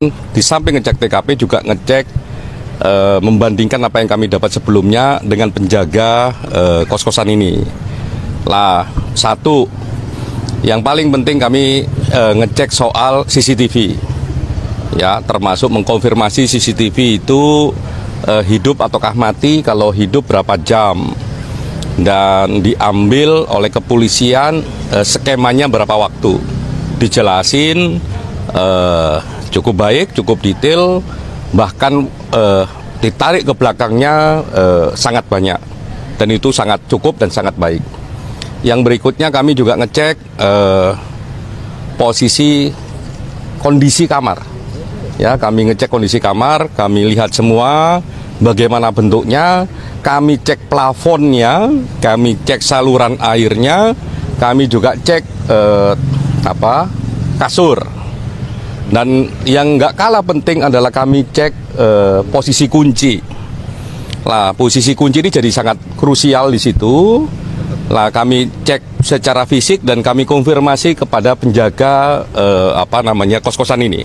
Di samping ngecek TKP juga ngecek membandingkan apa yang kami dapat sebelumnya dengan penjaga kos-kosan ini. Lah, satu yang paling penting kami ngecek soal CCTV, ya, termasuk mengkonfirmasi CCTV itu hidup ataukah mati, kalau hidup berapa jam, dan diambil oleh kepolisian skemanya berapa waktu, dijelasin cukup baik, cukup detail, bahkan ditarik ke belakangnya sangat banyak, dan itu sangat cukup dan sangat baik. Yang berikutnya kami juga ngecek posisi kondisi kamar, ya, kami ngecek kondisi kamar, kami lihat semua bagaimana bentuknya, kami cek plafonnya, kami cek saluran airnya, kami juga cek kasur. Dan yang nggak kalah penting adalah kami cek posisi kunci. Lah, posisi kunci ini jadi sangat krusial di situ. Lah, kami cek secara fisik dan kami konfirmasi kepada penjaga kos-kosan ini.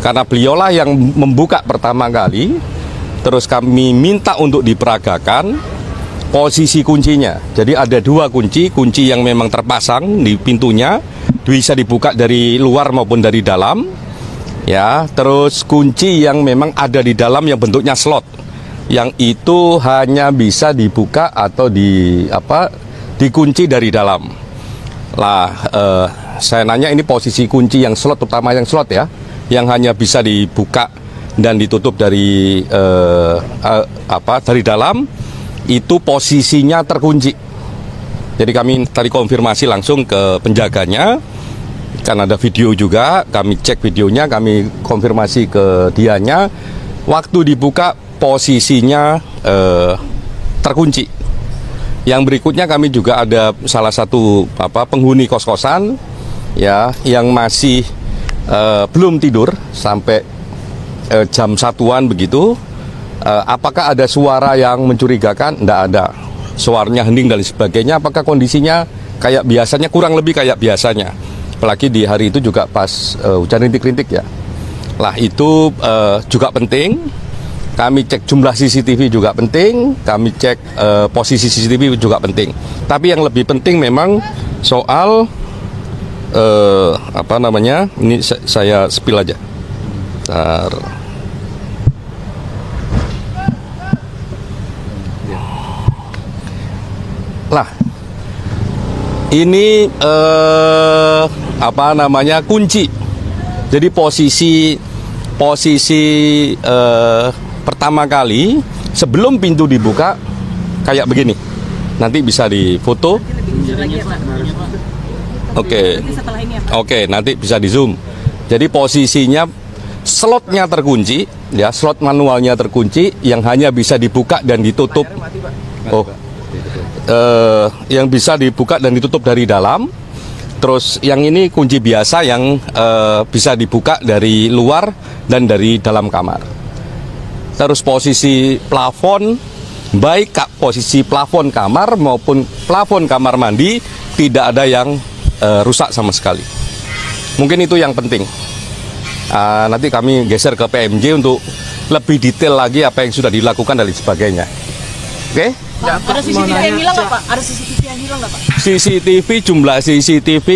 Karena beliaulah yang membuka pertama kali, terus kami minta untuk diperagakan posisi kuncinya. Jadi ada dua kunci yang memang terpasang di pintunya, bisa dibuka dari luar maupun dari dalam. Ya, terus kunci yang memang ada di dalam yang bentuknya slot, yang itu hanya bisa dibuka atau dikunci dari dalam. Lah, saya nanya ini posisi kunci yang slot, terutama yang slot ya, yang hanya bisa dibuka dan ditutup dari dari dalam, itu posisinya terkunci. Jadi kami tadi konfirmasi langsung ke penjaganya. Kan ada video juga, kami cek videonya, kami konfirmasi ke dianya, waktu dibuka posisinya terkunci. Yang berikutnya kami juga ada salah satu penghuni kos-kosan, ya, yang masih belum tidur sampai jam 1-an begitu. Apakah ada suara yang mencurigakan? Tidak ada. Suaranya hening dan sebagainya. Apakah kondisinya kayak biasanya? Kurang lebih kayak biasanya. Apalagi di hari itu juga pas hujan rintik-rintik ya. Lah, itu juga penting. Kami cek jumlah CCTV juga penting. Kami cek posisi CCTV juga penting. Tapi yang lebih penting memang soal ini saya spill aja. Bentar. Lah, ini kunci. Jadi posisi pertama kali sebelum pintu dibuka kayak begini. Nanti bisa difoto. Oke, nanti bisa di zoom. Jadi posisinya slotnya terkunci, ya, slot manualnya terkunci, yang hanya bisa dibuka dan ditutup. Yang bisa dibuka dan ditutup dari dalam. Terus yang ini kunci biasa yang bisa dibuka dari luar dan dari dalam kamar. Terus posisi plafon, baik posisi plafon kamar maupun plafon kamar mandi, tidak ada yang rusak sama sekali. Mungkin itu yang penting. Nanti kami geser ke PMJ untuk lebih detail lagi apa yang sudah dilakukan dan sebagainya. Oke? Ya, ada CCTV yang hilang nggak, Pak? Ada CCTV yang hilang nggak, Pak? CCTV, jumlah CCTV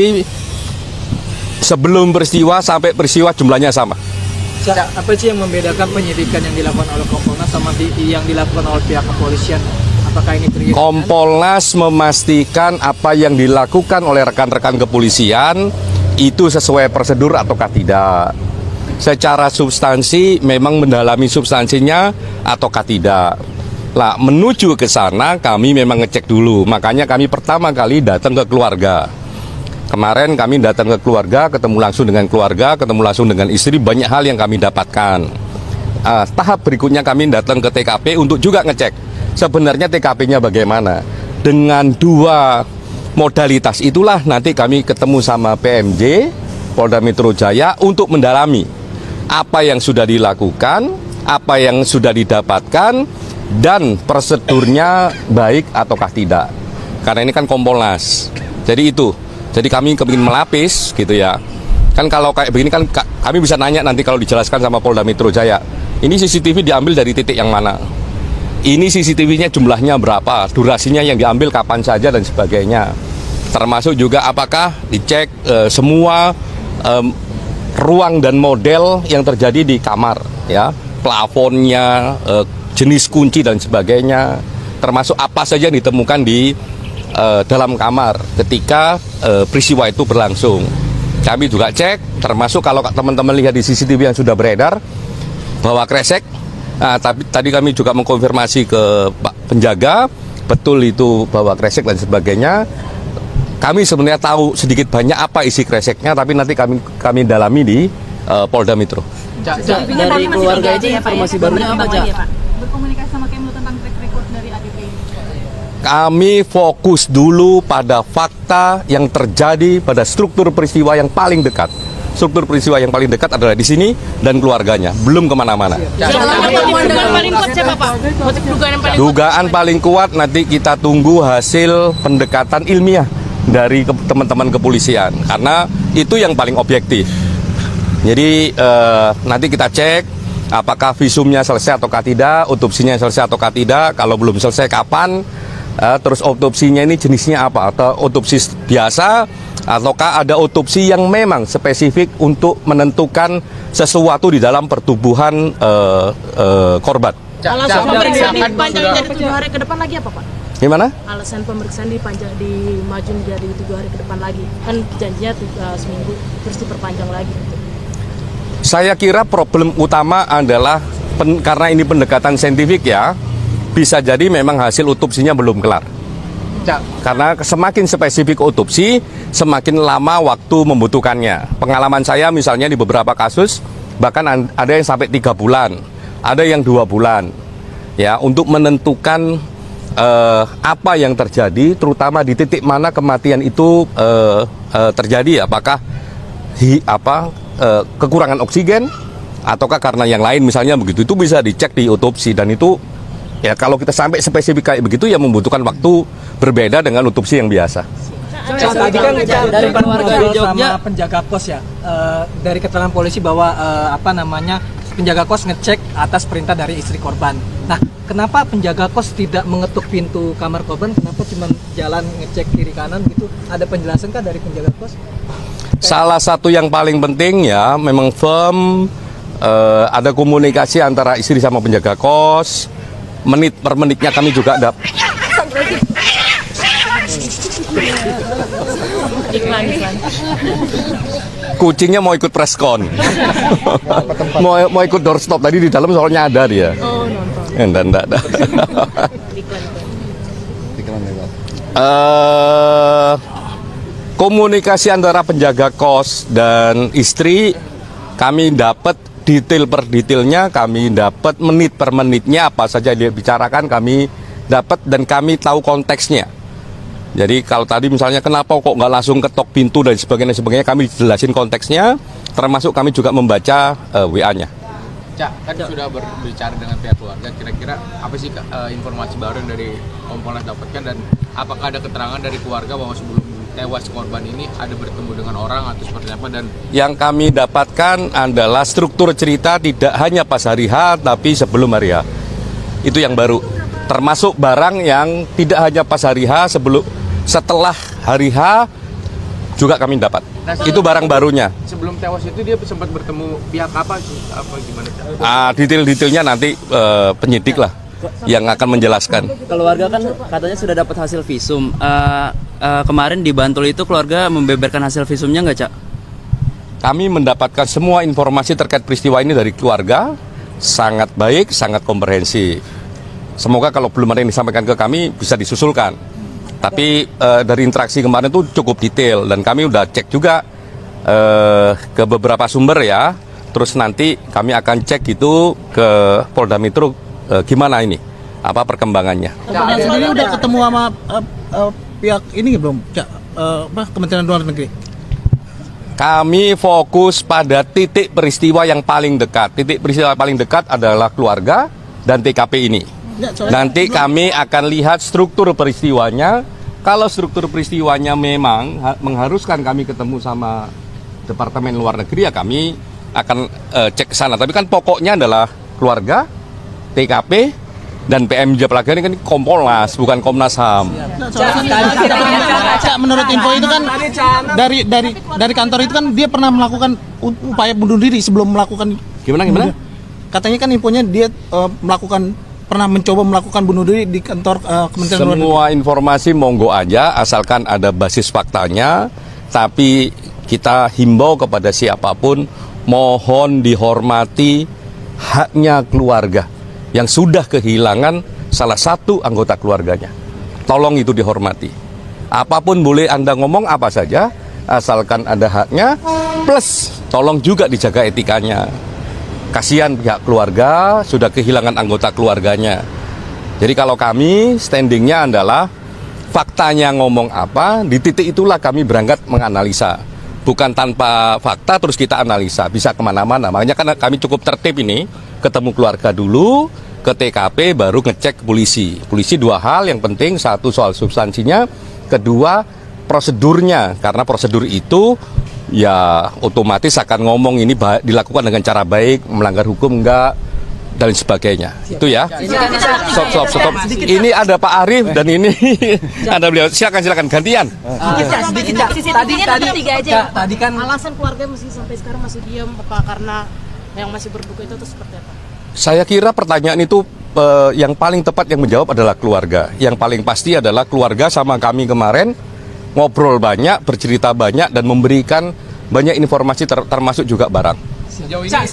sebelum peristiwa sampai peristiwa jumlahnya sama. Apa sih yang membedakan penyidikan yang dilakukan oleh Kompolnas sama yang dilakukan oleh pihak kepolisian? Apakah ini terjadi? Kompolnas memastikan apa yang dilakukan oleh rekan-rekan kepolisian itu sesuai prosedur ataukah tidak. Secara substansi memang mendalami substansinya ataukah tidak. Lah, menuju ke sana kami memang ngecek dulu. Makanya kami pertama kali datang ke keluarga. Kemarin kami datang ke keluarga, ketemu langsung dengan keluarga, ketemu langsung dengan istri, banyak hal yang kami dapatkan. Tahap berikutnya kami datang ke TKP untuk juga ngecek sebenarnya TKP-nya bagaimana. Dengan dua modalitas itulah nanti kami ketemu sama PMJ, Polda Metro Jaya, untuk mendalami apa yang sudah dilakukan, apa yang sudah didapatkan, dan prosedurnya baik ataukah tidak. Karena ini kan Kompolnas. Jadi itu. Jadi kami ingin melapis gitu ya. Kan kalau kayak begini kan kami bisa nanya nanti kalau dijelaskan sama Polda Metro Jaya. Ini CCTV diambil dari titik yang mana? Ini CCTV-nya jumlahnya berapa? Durasinya yang diambil kapan saja dan sebagainya. Termasuk juga apakah dicek semua ruang dan model yang terjadi di kamar, ya, plafonnya, jenis kunci dan sebagainya. Termasuk apa saja yang ditemukan di dalam kamar ketika peristiwa itu berlangsung. Kami juga cek, termasuk kalau teman-teman lihat di CCTV yang sudah beredar bahwa kresek. Nah, tapi tadi kami juga mengkonfirmasi ke Pak Penjaga, betul itu bahwa kresek dan sebagainya. Kami sebenarnya tahu sedikit banyak apa isi kreseknya, tapi nanti kami dalami di Polda Metro. Dari keluarga itu informasi barunya apa, Cak? Berkomunikasi sama Kemlu tentang track record dari ADP ini. Kami fokus dulu pada fakta yang terjadi pada struktur peristiwa yang paling dekat. Struktur peristiwa yang paling dekat adalah di sini dan keluarganya, belum kemana-mana. Dugaan paling kuat nanti kita tunggu hasil pendekatan ilmiah dari teman-teman kepolisian, karena itu yang paling objektif. Jadi nanti kita cek apakah visumnya selesai ataukah tidak, otopsinya selesai ataukah tidak, kalau belum selesai kapan. Terus otopsinya ini jenisnya apa, atau otopsi biasa ataukah ada otopsi yang memang spesifik untuk menentukan sesuatu di dalam pertubuhan korban. Alasan pemeriksaan dipanjang jadi 7 hari ke depan lagi apa, Pak? Gimana? Alasan pemeriksaan dimaju jadi 7 hari ke depan lagi, kan janjinya seminggu terus diperpanjang lagi. Saya kira problem utama adalah karena ini pendekatan saintifik, ya. Bisa jadi memang hasil otopsinya belum kelar. Karena semakin spesifik otopsi, semakin lama waktu membutuhkannya. Pengalaman saya misalnya di beberapa kasus, bahkan ada yang sampai 3 bulan, ada yang 2 bulan. Ya, untuk menentukan apa yang terjadi, terutama di titik mana kematian itu terjadi, apakah kekurangan oksigen, ataukah karena yang lain misalnya begitu, itu bisa dicek di otopsi. Dan itu ya kalau kita sampai spesifik kayak begitu ya membutuhkan waktu berbeda dengan otopsi yang biasa. Tadi kan dari keluarga sama penjaga kos, ya, dari keterangan polisi bahwa penjaga kos ngecek atas perintah dari istri korban. Nah, kenapa penjaga kos tidak mengetuk pintu kamar korban? Kenapa cuma jalan ngecek kiri kanan gitu? Ada penjelasan kah dari penjaga kos? Salah satu yang paling penting ya memang firm, ada komunikasi antara istri sama penjaga kos. Menit per menitnya kami juga ada. Kucingnya mau ikut preskon. mau ikut doorstop tadi di dalam soalnya ada dia. Oh, nonton. Enggak. Komunikasi antara penjaga kos dan istri kami dapat detail per detailnya, kami dapat menit per menitnya, apa saja dia bicarakan kami dapat dan kami tahu konteksnya. Jadi kalau tadi misalnya kenapa kok nggak langsung ketok pintu dan sebagainya, kami jelasin konteksnya, termasuk kami juga membaca WA-nya. Cak, kan sudah berbicara dengan pihak keluarga, kira-kira apa sih informasi baru yang dari Kompolnas dapatkan, dan apakah ada keterangan dari keluarga bahwa sebelum tewas korban ini ada bertemu dengan orang atau seperti apa? Dan yang kami dapatkan adalah struktur cerita tidak hanya pas hari H tapi sebelum hari H. Itu yang baru. Termasuk barang yang tidak hanya pas hari H, setelah hari H juga kami dapat. Nah, itu barang barunya. Sebelum tewas itu dia sempat bertemu pihak apa gimana? Detail-detailnya nanti penyidik lah yang akan menjelaskan. Keluarga kan katanya sudah dapat hasil visum. Kemarin di Bantul itu keluarga membeberkan hasil visumnya nggak, Cak? Kami mendapatkan semua informasi terkait peristiwa ini dari keluarga, sangat baik, sangat komprehensif. Semoga kalau belum ada yang disampaikan ke kami bisa disusulkan. Tapi dari interaksi kemarin itu cukup detail dan kami udah cek juga ke beberapa sumber, ya. Terus nanti kami akan cek itu ke Polda Metro gimana ini, apa perkembangannya. Sendiri udah ketemu sama pihak ini belum, Kementerian Luar Negeri? Kami fokus pada titik peristiwa yang paling dekat. Titik peristiwa paling dekat adalah keluarga dan TKP ini. Nanti kami akan lihat struktur peristiwanya. Kalau struktur peristiwanya memang mengharuskan kami ketemu sama Departemen Luar Negeri ya kami akan cek ke sana. Tapi kan pokoknya adalah keluarga, TKP, dan PMJ Pelagari ini kan Kompolnas, bukan Komnas HAM. Cak, menurut info itu kan dari kantor itu kan dia pernah melakukan upaya bunuh diri sebelum melakukan. Gimana? Katanya kan infonya dia pernah mencoba melakukan bunuh diri di kantor Kementerian Luar Negeri. Semua informasi monggo aja, asalkan ada basis faktanya. Tapi kita himbau kepada siapapun, mohon dihormati haknya keluarga yang sudah kehilangan salah satu anggota keluarganya. Tolong itu dihormati. Apapun boleh Anda ngomong apa saja, asalkan ada haknya, plus tolong juga dijaga etikanya. Kasihan pihak keluarga sudah kehilangan anggota keluarganya. Jadi kalau kami standingnya adalah faktanya ngomong apa, di titik itulah kami berangkat menganalisa. Bukan tanpa fakta terus kita analisa, bisa kemana-mana. Makanya kan kami cukup tertib ini, ketemu keluarga dulu, ke TKP baru ngecek ke polisi. Polisi dua hal yang penting, satu soal substansinya, kedua prosedurnya. Karena prosedur itu ya otomatis akan ngomong ini dilakukan dengan cara baik, melanggar hukum enggak, dan sebagainya. Itu ya. Stop. Ini ada Pak Arief dan ini ada beliau. Silakan gantian. Tadi kan alasan keluarga masih sampai sekarang masih diam apa karena yang masih berduka itu atau seperti apa? Saya kira pertanyaan itu yang paling tepat yang menjawab adalah keluarga. Yang paling pasti adalah keluarga sama kami kemarin ngobrol banyak, bercerita banyak, dan memberikan banyak informasi termasuk juga barang. Cak,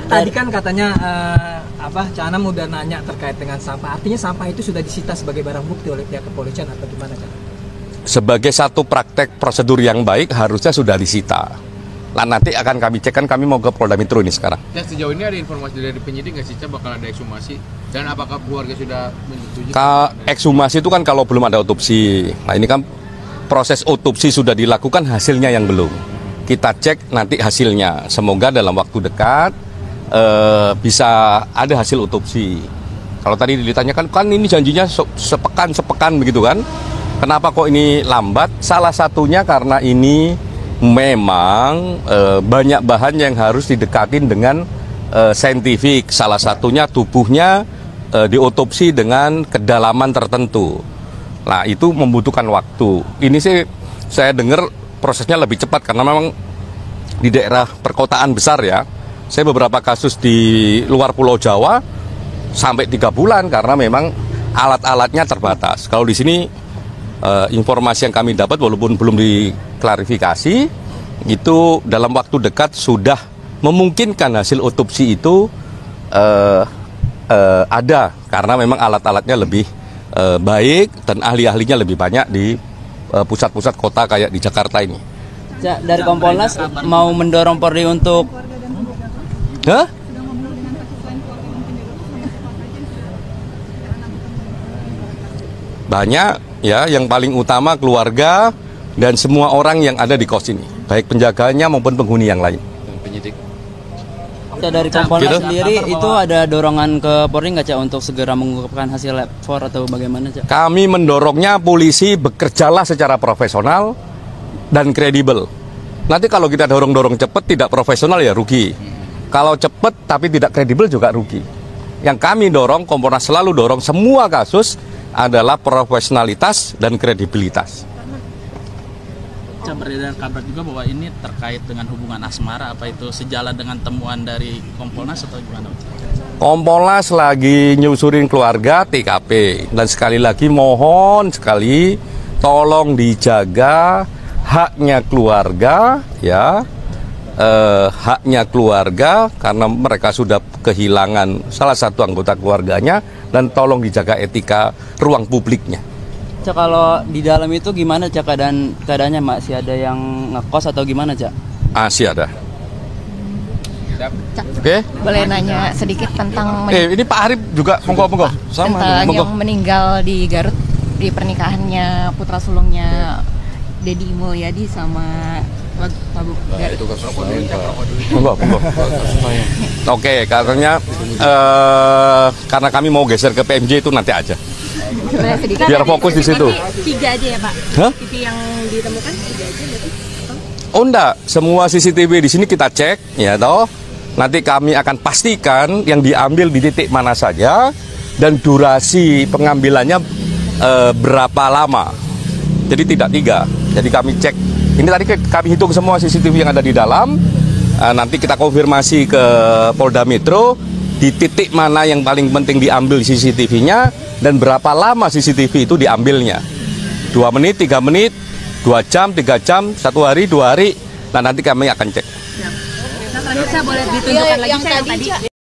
tadi kan katanya Cak Anam udah nanya terkait dengan sampah. Artinya sampah itu sudah disita sebagai barang bukti oleh pihak kepolisian atau gimana, Cak? Sebagai satu praktek prosedur yang baik harusnya sudah disita. Nah, nanti akan kami cek, kan kami mau ke Polda Metro ini sekarang. Dan sejauh ini ada informasi dari penyidik nggak sih, Cak, bakal ada ekshumasi? Dan apakah keluarga sudah menyetujui? Ekshumasi itu kan kalau belum ada otopsi. Nah, ini kan proses otopsi sudah dilakukan, hasilnya yang belum. Kita cek nanti hasilnya. Semoga dalam waktu dekat bisa ada hasil otopsi. Kalau tadi ditanyakan, kan ini janjinya sepekan begitu kan? Kenapa kok ini lambat? Salah satunya karena ini memang banyak bahan yang harus didekatin dengan saintifik. Salah satunya tubuhnya diotopsi dengan kedalaman tertentu. Nah, itu membutuhkan waktu. Ini sih saya dengar prosesnya lebih cepat karena memang di daerah perkotaan besar ya. Saya beberapa kasus di luar Pulau Jawa sampai 3 bulan karena memang alat-alatnya terbatas. Kalau di sini informasi yang kami dapat walaupun belum diklarifikasi, itu dalam waktu dekat sudah memungkinkan hasil otopsi itu ada karena memang alat-alatnya lebih baik dan ahli-ahlinya lebih banyak di pusat-pusat kota kayak di Jakarta ini. Dari Kompolnas mau mendorong Polri untuk banyak ya, yang paling utama keluarga dan semua orang yang ada di kos ini, baik penjaganya maupun penghuni yang lain. Penyidik. Dari Kompolnas sendiri itu ada dorongan ke Polri nggak, Cak, untuk segera mengungkapkan hasil lab 4 atau bagaimana, Cak? Kami mendorongnya polisi bekerjalah secara profesional dan kredibel. Nanti kalau kita dorong-dorong cepat tidak profesional ya rugi. Kalau cepat tapi tidak kredibel juga rugi. Yang kami dorong, Kompolnas selalu dorong semua kasus adalah profesionalitas dan kredibilitas. Beredar kabar juga bahwa ini terkait dengan hubungan asmara, apa itu sejalan dengan temuan dari Kompolnas atau gimana? Kompolnas lagi nyusurin keluarga TKP, dan sekali lagi mohon sekali tolong dijaga haknya keluarga ya, haknya keluarga karena mereka sudah kehilangan salah satu anggota keluarganya, dan tolong dijaga etika ruang publiknya. Cak, kalau di dalam itu gimana, Cak, keadaannya masih ada yang ngekos atau gimana, Cak? Masih ada. Oke. Boleh nanya sedikit tentang ini Pak Arief juga, monggo. Sama tentang yang meninggal di Garut di pernikahannya putra sulungnya Deddy Mulyadi sama Mabuk Garut. Monggo. Oke, katanya karena kami mau geser ke PMJ itu nanti aja. Biar fokus di situ. 3 aja ya, Pak? Hah? Titik yang ditemukan 3 aja berarti? Oh enggak, semua CCTV di sini kita cek, ya toh. Nanti kami akan pastikan yang diambil di titik mana saja dan durasi pengambilannya berapa lama. Jadi tidak 3. Jadi kami cek. Ini tadi kami hitung semua CCTV yang ada di dalam. Nanti kita konfirmasi ke Polda Metro di titik mana yang paling penting diambil CCTV-nya dan berapa lama CCTV itu diambilnya. 2 menit, 3 menit, 2 jam, 3 jam, 1 hari, 2 hari. Nah nanti kami akan cek. Nah, selanjutnya saya boleh ditunjukkan lagi saya yang tadi.